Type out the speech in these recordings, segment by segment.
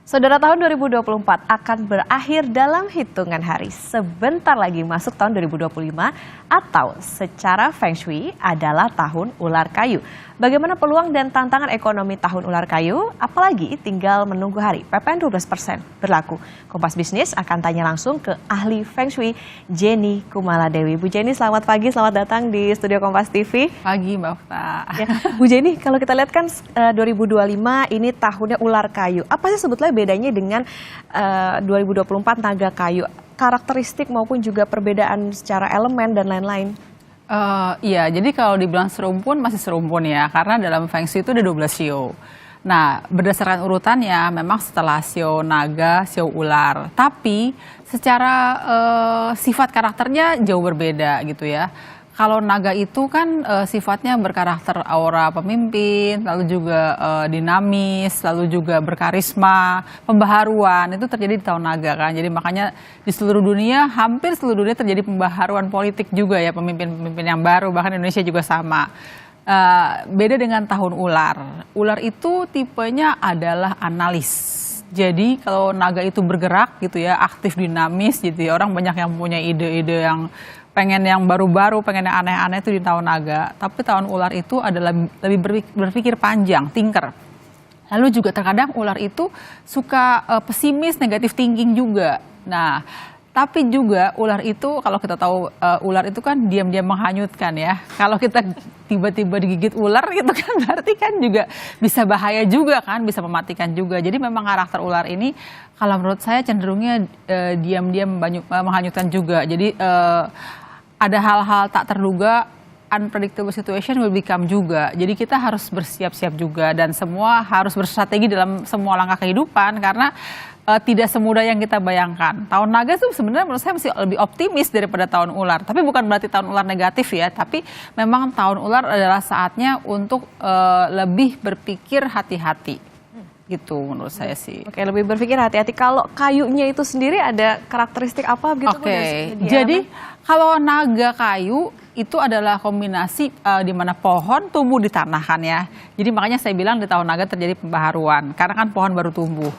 Saudara, tahun 2024 akan berakhir dalam hitungan hari. Sebentar lagi masuk tahun 2025 atau secara Feng Shui adalah tahun ular kayu. Bagaimana peluang dan tantangan ekonomi tahun ular kayu? Apalagi tinggal menunggu hari PPN 12% berlaku. Kompas Bisnis akan tanya langsung ke ahli Feng Shui Jenny Kumaladewi. Bu Jenny, selamat pagi, selamat datang di studio Kompas TV. Pagi Mbak Ufta. Ya, Bu Jenny, kalau kita lihat kan 2025 ini tahunnya ular kayu. Apa sih sebetulnya bedanya dengan 2024 naga kayu? Karakteristik maupun juga perbedaan secara elemen dan lain-lain. Iya, jadi kalau dibilang serumpun masih serumpun ya, karena dalam Feng Shui itu ada 12 shio. Nah, berdasarkan urutannya memang setelah shio naga, shio ular. Tapi secara sifat karakternya jauh berbeda gitu ya. Kalau naga itu kan sifatnya berkarakter aura pemimpin, lalu juga dinamis, lalu juga berkarisma, pembaharuan, itu terjadi di tahun naga kan. Jadi makanya di seluruh dunia, hampir seluruh dunia terjadi pembaharuan politik juga ya, pemimpin-pemimpin yang baru, bahkan Indonesia juga sama. Beda dengan tahun ular. Ular itu tipenya adalah analis. Jadi kalau naga itu bergerak gitu ya, aktif dinamis gitu ya, orang banyak yang punya ide-ide yang pengen yang baru-baru, pengen yang aneh-aneh itu di tahun naga. Tapi tahun ular itu adalah lebih berpikir panjang, thinker. Lalu juga terkadang ular itu suka pesimis, negatif thinking juga. Nah, tapi juga ular itu, kalau kita tahu ular itu kan diam-diam menghanyutkan ya. Kalau kita tiba-tiba digigit ular gitu kan berarti kan juga bisa bahaya juga kan, bisa mematikan juga. Jadi memang karakter ular ini kalau menurut saya cenderungnya diam-diam menghanyutkan juga. Jadi ada hal-hal tak terduga, unpredictable situation will become juga. Jadi kita harus bersiap-siap juga dan semua harus berstrategi dalam semua langkah kehidupan karena tidak semudah yang kita bayangkan. Tahun naga itu sebenarnya menurut saya masih lebih optimis daripada tahun ular. Tapi bukan berarti tahun ular negatif ya, tapi memang tahun ular adalah saatnya untuk lebih berpikir hati-hati. Gitu menurut saya sih. Oke, lebih berpikir hati-hati. Kalau kayunya itu sendiri ada karakteristik apa gitu? Oke, jadi kalau naga kayu itu adalah kombinasi di mana pohon tumbuh di tanah kan ya. Jadi makanya saya bilang di tahun naga terjadi pembaharuan karena kan pohon baru tumbuh.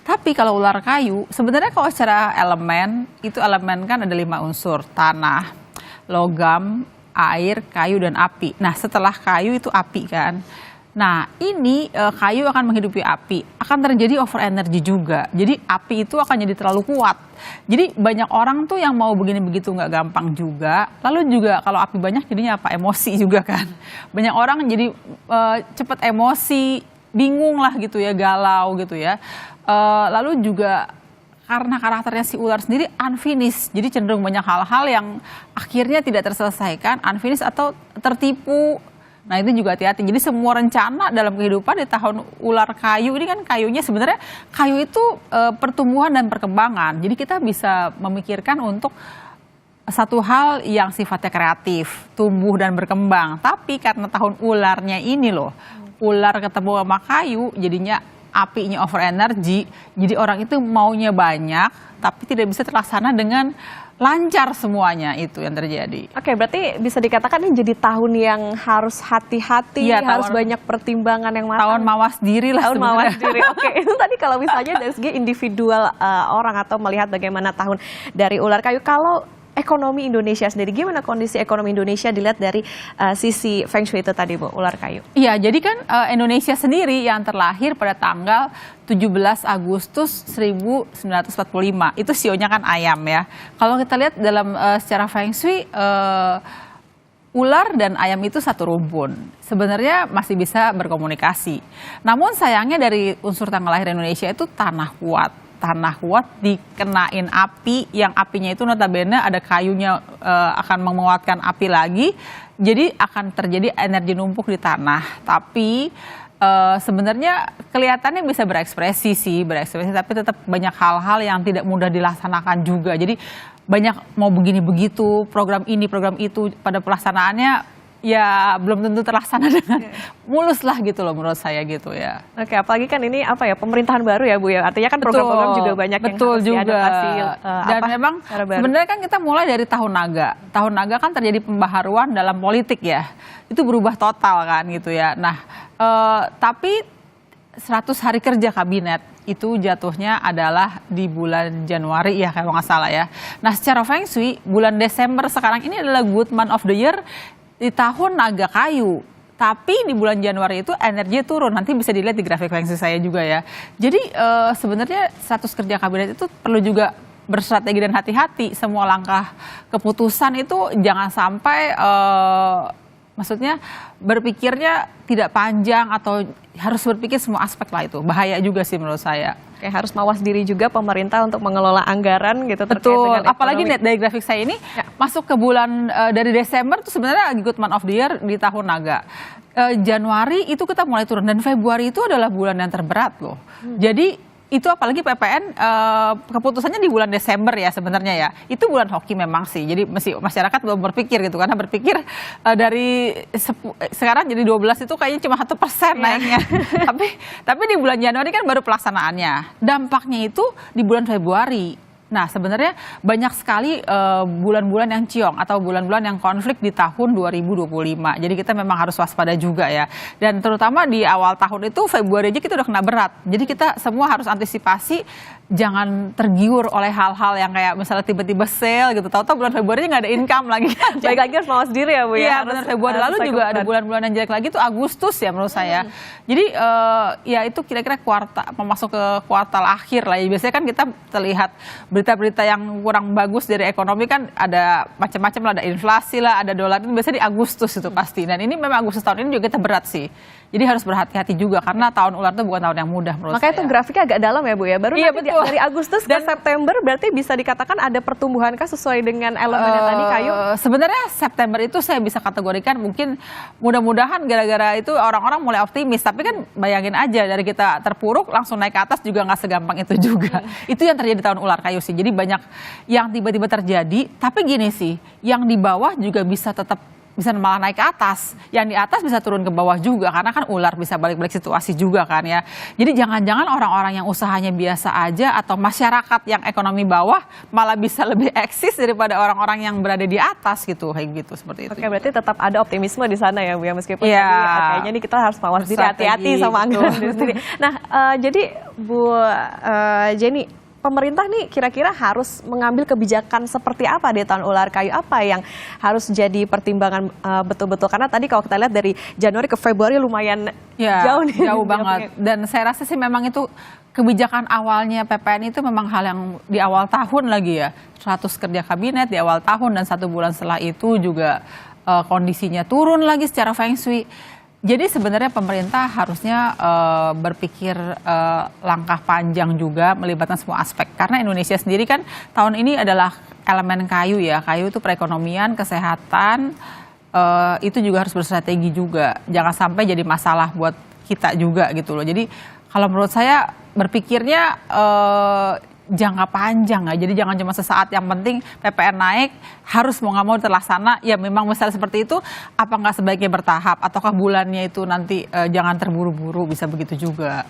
Tapi kalau ular kayu sebenarnya kalau secara elemen itu elemen kan ada 5 unsur: tanah, logam, air, kayu dan api. Nah setelah kayu itu api kan. Nah ini kayu akan menghidupi api, akan terjadi over energy juga. Jadi api itu akan jadi terlalu kuat. Jadi banyak orang tuh yang mau begini begitu nggak gampang juga. Lalu juga kalau api banyak jadinya apa? Emosi juga kan. Banyak orang jadi cepat emosi, bingung lah gitu ya, galau gitu ya. Lalu juga karena karakternya si ular sendiri unfinished, jadi cenderung banyak hal-hal yang akhirnya tidak terselesaikan, unfinished atau tertipu. Nah itu juga hati-hati. Jadi semua rencana dalam kehidupan di tahun ular kayu ini kan kayunya sebenarnya kayu itu pertumbuhan dan perkembangan. Jadi kita bisa memikirkan untuk satu hal yang sifatnya kreatif, tumbuh dan berkembang. Tapi karena tahun ularnya ini loh, ular ketemu sama kayu jadinya apinya over energy, jadi orang itu maunya banyak, tapi tidak bisa terlaksana dengan lancar semuanya, itu yang terjadi. Oke, berarti bisa dikatakan ini jadi tahun yang harus hati-hati, ya, harus banyak pertimbangan yang matang. Tahun mawas diri lah tahun sebenarnya. Mawas diri, oke. Itu tadi kalau misalnya dari segi individual orang atau melihat bagaimana tahun dari ular kayu. Kalau ekonomi Indonesia sendiri, gimana kondisi ekonomi Indonesia dilihat dari sisi Feng Shui itu tadi, Bu, ular kayu? Iya, jadi kan Indonesia sendiri yang terlahir pada tanggal 17 Agustus 1945. Itu sionya kan ayam ya. Kalau kita lihat dalam secara Feng Shui, ular dan ayam itu satu rumpun. Sebenarnya masih bisa berkomunikasi. Namun sayangnya dari unsur tanggal lahir Indonesia itu tanah kuat. Tanah kuat dikenain api, yang apinya itu notabene ada kayunya akan menguatkan api lagi, jadi akan terjadi energi numpuk di tanah. Tapi sebenarnya kelihatannya bisa berekspresi, tapi tetap banyak hal-hal yang tidak mudah dilaksanakan juga. Jadi banyak mau begini begitu, program ini program itu, pada pelaksanaannya ya belum tentu terlaksana dengan mulus lah gitu loh menurut saya gitu ya. Oke, apalagi kan ini apa ya, pemerintahan baru ya Bu ya, artinya kan program-program juga banyak yang harus diadaptasi. Dan memang sebenarnya kan kita mulai dari tahun naga. Tahun naga kan terjadi pembaharuan dalam politik ya, itu berubah total kan gitu ya. Nah tapi 100 hari kerja kabinet itu jatuhnya adalah di bulan Januari ya kalau nggak salah ya. Nah secara Feng Shui bulan Desember sekarang ini adalah good month of the year di tahun naga kayu. Tapi di bulan Januari itu energinya turun, nanti bisa dilihat di grafik Feng Shui saya juga ya. Jadi sebenarnya status kerja kabinet itu perlu juga berstrategi dan hati-hati. Semua langkah keputusan itu jangan sampai maksudnya berpikirnya tidak panjang atau harus berpikir semua aspek lah itu. Bahaya juga sih menurut saya. Oke, harus mawas diri juga pemerintah untuk mengelola anggaran gitu terkait Betul, dengan apalagi ekonomi. dari grafik saya ini masuk ke bulan dari Desember itu sebenarnya good month of the year di tahun naga. Januari itu kita mulai turun dan Februari itu adalah bulan yang terberat loh. Jadi itu apalagi PPN keputusannya di bulan Desember ya sebenarnya ya. Itu bulan hoki memang sih. Jadi masyarakat belum berpikir gitu karena berpikir dari sekarang jadi 12 itu kayaknya cuma 1% naiknya. tapi di bulan Januari kan baru pelaksanaannya. Dampaknya itu di bulan Februari. Nah sebenarnya banyak sekali bulan-bulan yang ciong atau bulan-bulan yang konflik di tahun 2025. Jadi kita memang harus waspada juga ya. Dan terutama di awal tahun itu Februari aja kita udah kena berat. Jadi kita semua harus antisipasi jangan tergiur oleh hal-hal yang kayak misalnya tiba-tiba sale gitu. Tahu-tahu bulan Februari nggak ada income lagi. Baik lagi harus mawas diri ya Bu ya. Iya benar, Februari lalu juga ada bulan-bulan yang jelek lagi tuh Agustus ya menurut saya. Jadi ya itu kira-kira masuk ke kuartal akhir lah ya. Biasanya kan kita terlihat berita-berita yang kurang bagus dari ekonomi kan ada macam-macam lah, ada inflasi lah, ada dolar itu biasanya di Agustus itu pasti. Dan ini memang Agustus tahun ini juga kita berat sih. Jadi harus berhati-hati juga karena tahun ular itu bukan tahun yang mudah menurut Makanya saya. itu grafiknya agak dalam ya Bu ya. Baru Iya, nanti betul. dari Agustus ke September berarti bisa dikatakan ada pertumbuhan kah sesuai dengan elemennya tadi kayu? Sebenarnya September itu saya bisa kategorikan mungkin mudah-mudahan gara-gara itu orang-orang mulai optimis. Tapi kan bayangin aja dari kita terpuruk langsung naik ke atas juga nggak segampang itu juga. Itu yang terjadi di tahun ular kayu sih. Jadi banyak yang tiba-tiba terjadi. Tapi gini sih, yang di bawah juga bisa malah naik ke atas, yang di atas bisa turun ke bawah juga karena kan ular bisa balik-balik situasi juga kan ya. Jadi jangan-jangan orang-orang yang usahanya biasa aja atau masyarakat yang ekonomi bawah malah bisa lebih eksis daripada orang-orang yang berada di atas gitu, kayak gitu seperti itu. Oke, berarti tetap ada optimisme di sana ya Bu ya, meskipun Iya. tadi kayaknya ini kita harus mawas diri, hati-hati sama anggaran diri sendiri. Nah, jadi Bu Jenny, pemerintah nih kira-kira harus mengambil kebijakan seperti apa di tahun ular kayu, apa yang harus jadi pertimbangan betul-betul, karena tadi kalau kita lihat dari Januari ke Februari lumayan jauh nih. Jauh banget. Dan saya rasa sih memang itu kebijakan awalnya PPN itu memang hal yang di awal tahun lagi ya. 100 kerja kabinet di awal tahun dan 1 bulan setelah itu juga kondisinya turun lagi secara Feng Shui. Jadi sebenarnya pemerintah harusnya berpikir langkah panjang juga melibatkan semua aspek. Karena Indonesia sendiri kan tahun ini adalah elemen kayu ya. Kayu itu perekonomian, kesehatan, itu juga harus berstrategi juga. Jangan sampai jadi masalah buat kita juga gitu loh. Jadi kalau menurut saya berpikirnya jangka panjang ya. Jadi jangan cuma sesaat, yang penting PPN naik harus mau nggak mau terlaksana. Ya memang misalnya seperti itu, apa nggak sebaiknya bertahap ataukah bulannya itu nanti jangan terburu-buru, bisa begitu juga.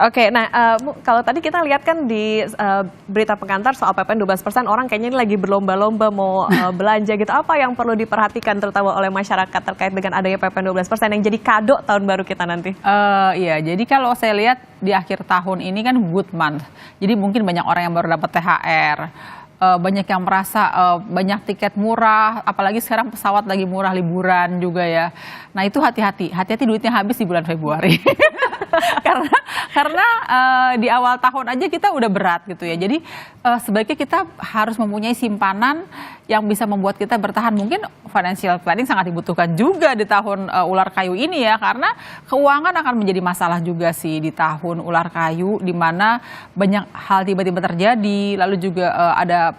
Oke, nah kalau tadi kita lihat kan di berita pengantar soal PPN 12%, orang kayaknya ini lagi berlomba-lomba mau belanja gitu. Apa yang perlu diperhatikan terutama oleh masyarakat terkait dengan adanya PPN 12% yang jadi kado tahun baru kita nanti? Iya, jadi kalau saya lihat di akhir tahun ini kan good month. Jadi mungkin banyak orang yang baru dapat THR. Banyak yang merasa banyak tiket murah, apalagi sekarang pesawat lagi murah, liburan juga ya. Nah itu hati-hati duitnya habis di bulan Februari. karena di awal tahun aja kita udah berat gitu ya. Jadi sebaiknya kita harus mempunyai simpanan yang bisa membuat kita bertahan. Mungkin financial planning sangat dibutuhkan juga di tahun ular kayu ini ya, karena keuangan akan menjadi masalah juga sih di tahun ular kayu, di mana banyak hal tiba-tiba terjadi, lalu juga ada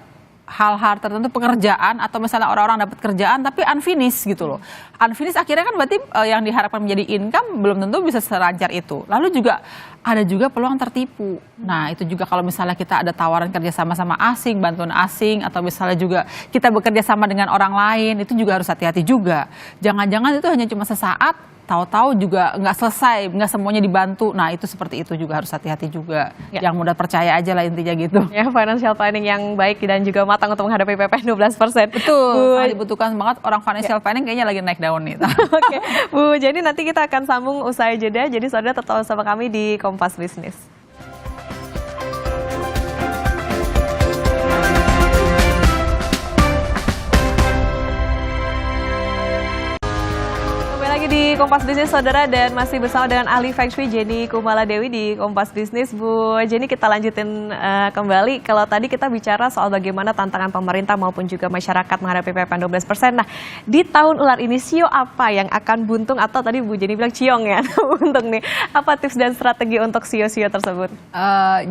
hal-hal tertentu pekerjaan atau misalnya orang-orang dapat kerjaan tapi unfinished gitu loh. Unfinished akhirnya kan berarti yang diharapkan menjadi income belum tentu bisa selancar itu. Lalu juga ada juga peluang tertipu. Nah itu juga kalau misalnya kita ada tawaran kerja sama asing, bantuan asing, atau misalnya juga kita bekerja sama dengan orang lain, itu juga harus hati-hati juga. Jangan-jangan itu hanya cuma sesaat, tahu-tahu juga nggak selesai, nggak semuanya dibantu. Nah itu seperti itu juga harus hati-hati juga. Yang mudah percaya aja lah intinya gitu. Ya, financial planning yang baik dan juga matang untuk menghadapi PPN 12%. Betul, sangat dibutuhkan banget. Orang financial planning kayaknya lagi naik daun nih. Oke, Bu, jadi nanti kita akan sambung usai jeda. Jadi saudara tetap bersama kami di Kompas Bisnis. Kompas Bisnis Saudara dan masih bersama dengan ahli Feng Shui Jenny Kumala Dewi di Kompas Bisnis. Bu Jenny, kita lanjutin kembali. Kalau tadi kita bicara soal bagaimana tantangan pemerintah maupun juga masyarakat menghadapi PPN 12%. Nah, di tahun ular ini sio apa yang akan buntung, atau tadi Bu Jenny bilang ciong ya, buntung nih. Apa tips dan strategi untuk sio-sio tersebut?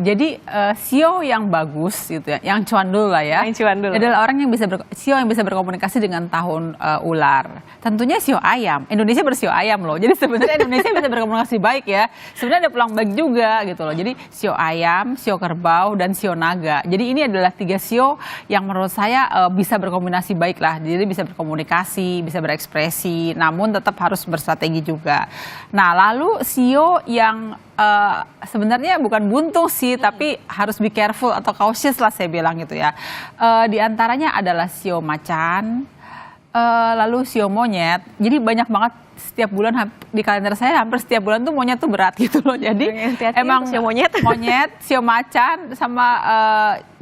Jadi sio yang bagus gitu ya, yang cuan dulu lah ya. Yang cuan dulu. Adalah orang yang sio yang bisa berkomunikasi dengan tahun ular. Tentunya sio ayam. Indonesia bersio ayam loh. Jadi sebenarnya Indonesia bisa berkomunikasi baik ya. Sebenarnya ada peluang baik juga gitu loh. Jadi sio ayam, sio kerbau, dan sio naga. Jadi ini adalah 3 sio yang menurut saya bisa berkombinasi baik lah. Jadi bisa berkomunikasi, bisa berekspresi, namun tetap harus berstrategi juga. Nah, lalu sio yang sebenarnya bukan buntung sih, tapi harus be careful atau cautious lah saya bilang gitu ya. Di antaranya adalah sio macan, lalu sio monyet. Jadi banyak banget setiap bulan di kalender saya, hampir setiap bulan tuh monyet tuh berat gitu loh. Jadi emang sio monyet, sio macan sama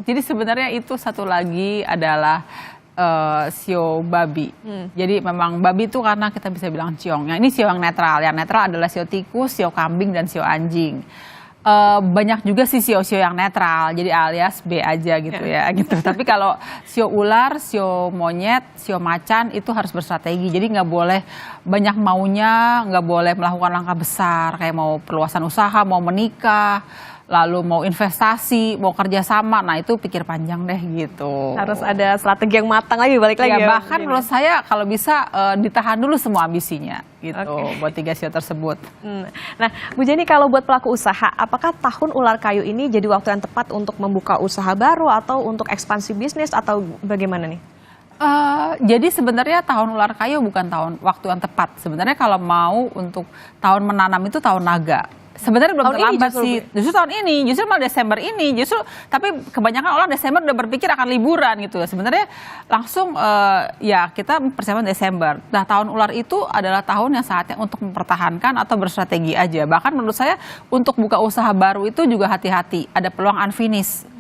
jadi sebenarnya itu satu lagi adalah sio babi. Jadi memang babi itu karena kita bisa bilang ciong. Yang ini sio yang netral. Yang netral adalah sio tikus, sio kambing, dan sio anjing. Banyak juga sih sio-sio yang netral, jadi alias B aja gitu ya gitu. Tapi kalau sio ular, sio monyet, sio macan itu harus berstrategi. Jadi nggak boleh banyak maunya, nggak boleh melakukan langkah besar kayak mau perluasan usaha, mau menikah, lalu mau investasi, mau kerjasama. Nah itu pikir panjang deh gitu. Harus ada strategi yang matang lagi, balik lagi ya. Bahkan menurut saya kalau bisa ditahan dulu semua ambisinya gitu buat 3 sio tersebut. Nah, Bu Jenny, kalau buat pelaku usaha, apakah tahun ular kayu ini jadi waktu yang tepat untuk membuka usaha baru atau untuk ekspansi bisnis atau bagaimana nih? Jadi sebenarnya tahun ular kayu bukan waktu yang tepat. Sebenarnya kalau mau untuk tahun menanam itu tahun naga. Sebenarnya belum terlambat sih. Justru tahun ini, justru malah Desember ini, tapi kebanyakan orang Desember udah berpikir akan liburan gitu ya. Sebenarnya langsung ya kita persiapan Desember. Nah, tahun ular itu adalah tahun yang saatnya untuk mempertahankan atau berstrategi aja. Bahkan menurut saya untuk buka usaha baru itu juga hati-hati. Ada peluang unfinished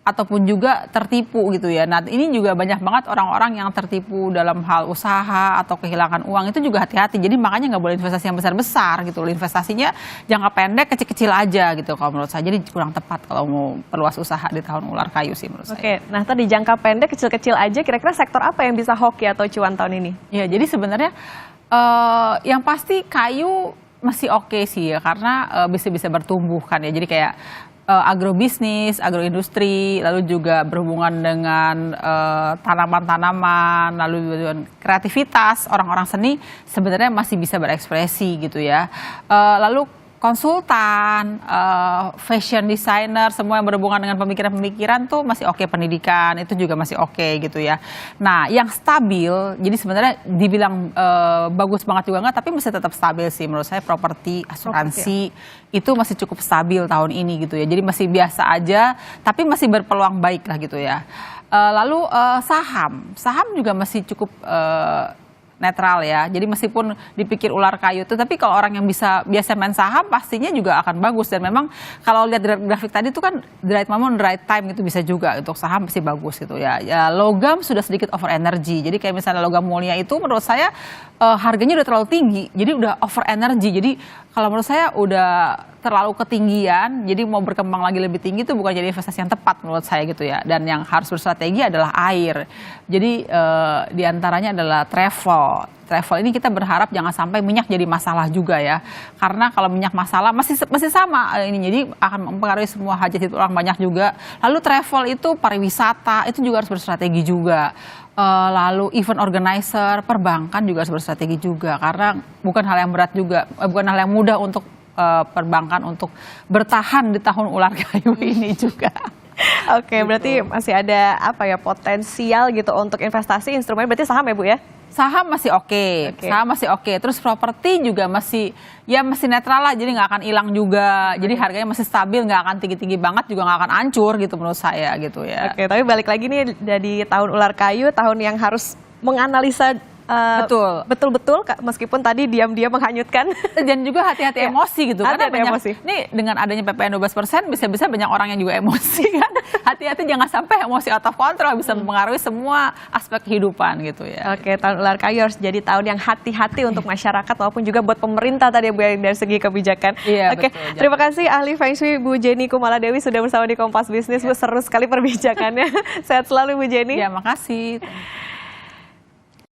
ataupun juga tertipu gitu ya. Nah, ini juga banyak banget orang-orang yang tertipu dalam hal usaha atau kehilangan uang, itu juga hati-hati. Jadi makanya nggak boleh investasi yang besar-besar gitu. Investasinya jangka pendek, kecil-kecil aja gitu kalau menurut saya. Jadi kurang tepat kalau mau perluas usaha di tahun ular kayu sih menurut saya. Oke, nah tadi jangka pendek, kecil-kecil aja, kira-kira sektor apa yang bisa hoki atau cuan tahun ini? Ya, jadi sebenarnya yang pasti kayu masih oke sih ya, karena bisa bertumbuh kan ya. Jadi kayak agrobisnis, agroindustri, lalu juga berhubungan dengan tanaman-tanaman, lalu dengan kreativitas, orang-orang seni sebenarnya masih bisa berekspresi gitu ya. Lalu konsultan, fashion designer, semua yang berhubungan dengan pemikiran-pemikiran tuh masih oke, pendidikan itu juga masih oke gitu ya. Nah, yang stabil, jadi sebenarnya dibilang bagus banget juga enggak, tapi masih tetap stabil sih menurut saya. Properti, asuransi itu masih cukup stabil tahun ini gitu ya. Jadi masih biasa aja, tapi masih berpeluang baik lah gitu ya. Lalu saham juga masih cukup netral ya. Jadi meskipun dipikir ular kayu itu, tapi kalau orang yang biasa main saham pastinya juga akan bagus. Dan memang kalau lihat grafik tadi itu kan the right moment, the right time itu bisa juga untuk saham pasti bagus gitu ya. Ya logam sudah sedikit over energy. Jadi kayak misalnya logam mulia itu menurut saya harganya udah terlalu tinggi. Jadi udah over energy. Jadi kalau menurut saya udah terlalu ketinggian, jadi mau berkembang lagi lebih tinggi itu bukan jadi investasi yang tepat menurut saya gitu ya. Dan yang harus berstrategi adalah air. Jadi diantaranya adalah travel. Travel ini kita berharap jangan sampai minyak jadi masalah juga ya. Karena kalau minyak masalah masih sama ini, jadi akan mempengaruhi semua hajat hidup orang banyak juga. Lalu travel itu pariwisata itu juga harus berstrategi juga. Lalu event organizer, perbankan juga harus berstrategi juga, karena bukan hal yang berat juga, bukan hal yang mudah untuk perbankan untuk bertahan di tahun ular kayu ini juga. Oke, berarti masih ada potensial gitu untuk investasi instrumen, berarti saham ya Bu ya? Saham masih oke. Saham masih oke. Terus properti juga masih netral lah, jadi nggak akan hilang juga. Jadi harganya masih stabil, nggak akan tinggi-tinggi banget, juga nggak akan hancur gitu menurut saya gitu ya. Oke, tapi balik lagi nih dari tahun ular kayu, tahun yang harus menganalisa betul-betul meskipun tadi diam-diam menghanyutkan. Dan juga hati-hati emosi gitu. Karena Hati-hati banyak, emosi. nih dengan adanya PPN 12% bisa-bisa banyak orang yang juga emosi kan. Hati-hati jangan sampai emosi out of control bisa mempengaruhi semua aspek kehidupan gitu ya. Oke, tahun ular kayu harus jadi tahun yang hati-hati untuk masyarakat maupun juga buat pemerintah tadi Bu, dari segi kebijakan. Iya, Oke, betul. terima kasih ahli Feng Shui Bu Jenny Kumaladewi sudah bersama di Kompas Bisnis. Bu, seru sekali perbincangannya. Sehat selalu Bu Jenny. Ya, makasih.